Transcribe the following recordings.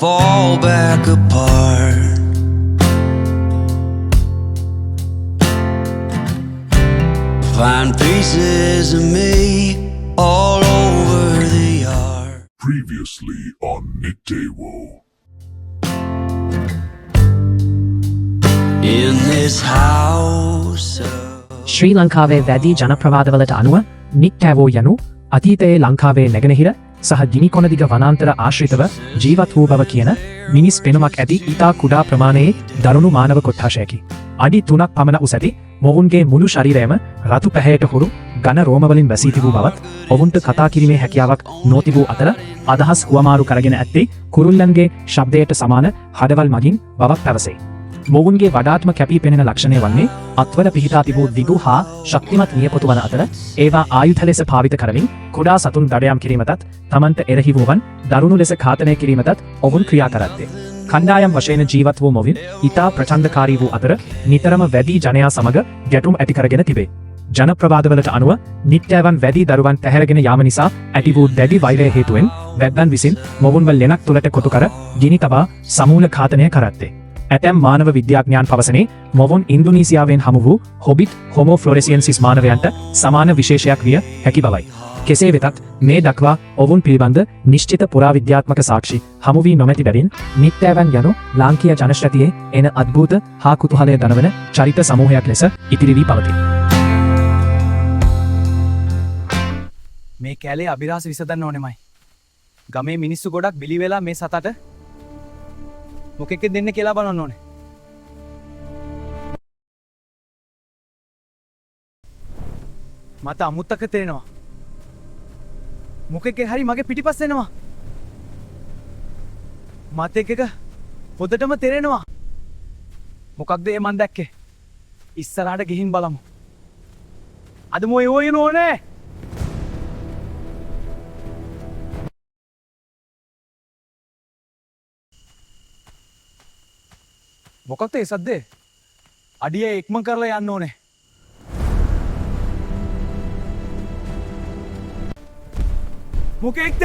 fall back apart. Find pieces of me all over the yard. Previously on Nitewo. In this house ශ්‍රී ලංකාවේ වැඩි ජනප්‍රවාදවලට අනුව නික්ටෑවෝ යනු අතීතයේ ලංකාවේ නැගෙනහිර සහ ගිනිකොනදිග වනාන්තර ආශ්‍රිතව ජීවත් වූ බව කියන මිනිස් පෙනුමක් ඇති ඉතා කුඩා ප්‍රමාණයේ දරුණු මානව කොට්ඨාශයකි. අඩි 3ක් පමණ උස ඇති මොවුන්ගේ මුළු ශරීරයම රතු පැහැයට හුරු ඝන රෝමවලින් වැසී තිබූ බවත් ඔවුන්ට කතා කිරීමේ හැකියාවක් නොතිබූ අතර අදහස් හුවමාරු කරගෙන ඇත්තේ කුරුල්ලන්ගේ ශබ්දයට සමාන හඩවල් මගින් බවක් පැවසේ. මොවුන්ගේ වඩාත්ම කැපී පෙනෙන ලක්ෂණය වන්නේ අත්වල පිහිටා තිබූ දිගු හා ශක්තිමත් නියපොතු වන අතර ඒවා ආයුධ ලෙස භාවිත කරමින් කුඩා සතුන් දඩයම් කිරීමටත් තමන්ට එරෙහි වූවන් දරුණු ලෙස ඝාතනය කිරීමටත් ඔවුන් ක්‍රියා කරත්තේ. කණ්ඩායම් වශයෙන් ජීවත් වූ මොවින් ඉතා ප්‍රචණ්ඩකාරී වූ අතර නිතරම වැඩි ජනයා සමග ගැටුම් ඇති කරගෙන තිබේ. ජනප්‍රවාදවලට අනුව නිත්‍යවන් වැඩි දරුවන් පැහැරගෙන යාම නිසා ඇති වූ දැඩි වෛරය හේතුවෙන් වැද්දන් විසින් මොවුන්ව ලෙනක් තුළට කොටු කර ගිනි තබා සමූල ඝාතනය කරත්තේ. ඇතැම් මානව විද්‍යාඥයන් පවසනේ මොවුන් ඉන්දුනීසියාවෙන් හමු වූ හොබිට් හොමෝ ෆ්ලොරෙසියන්සිස් මානවයන්ට සමාන විශේෂයක් විය හැකි බවයි. කෙසේ වෙතත් මේ දක්වා ඔවුන් පිළිබඳ නිශ්චිත පුරාවිද්‍යාත්මක සාක්ෂි හමු වී නොමැති බැවින් නිත්‍යවන් යනු ලාංකීය ජනශ්‍රැතියේ එන අද්භූත හා කුතුහලය දනවන චරිත සමූහයක් ලෙස ඉතිරි වී පවතී. මේ කැලේ අභිරහස විසඳන්න ඕනෙමයි. ගමේ මිනිස්සු ගොඩක් බිලි වෙලා මේ සතට මොකෙක් දෙන්න කියලා බලන්න ඕනේ. මට අමුත්තක තේරෙනවා. මොකෙක් හරි මගේ පිටිපස්ස එනවා. මට එක පොදටම තේරෙනවා. මොකක්ද ඒ මන් දැක්කේ? ඉස්සරහට ගිහින් බලමු. අද මොයි ඕයන ඕනේ. මොකක්ද ඒ සද්දේ? අඩිය ඉක්මන් කරලා යන්න ඕනේ. මොකෙක්ද?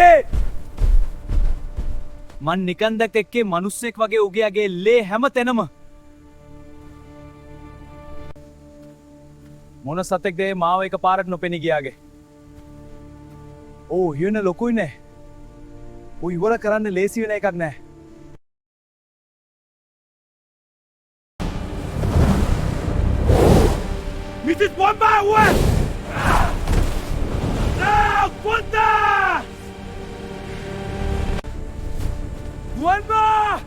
මන් නිකන් දැක්ක එක්කේ මිනිස්සෙක් වගේ උගයාගේ ලේ හැම තැනම. මොන සතෙක්ද මාව එක පාරට නොපෙනී ගියාගේ? ඕ යන ලොකුයි නේ. ඔය ඉවර කරන්න ලේසි වෙන එකක් නෑ. It is one by one! Now, Punta! One more!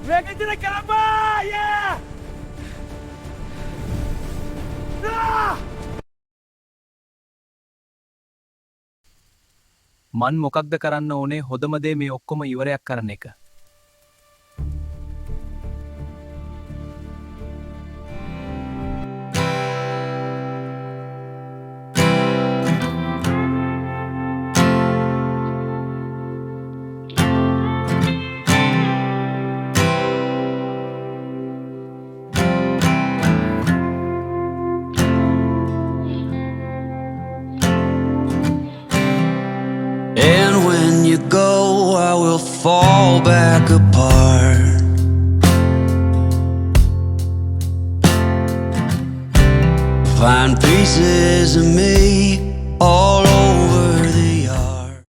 Make it to the Kalamba! Yeah! Ah! මන් මොකක්ද කරන්න ඕනේ හොඳම දේ මේ ඔක්කොම ඉවරයක් කරන එක. and when you go I will fall back apart. Find pieces of me all over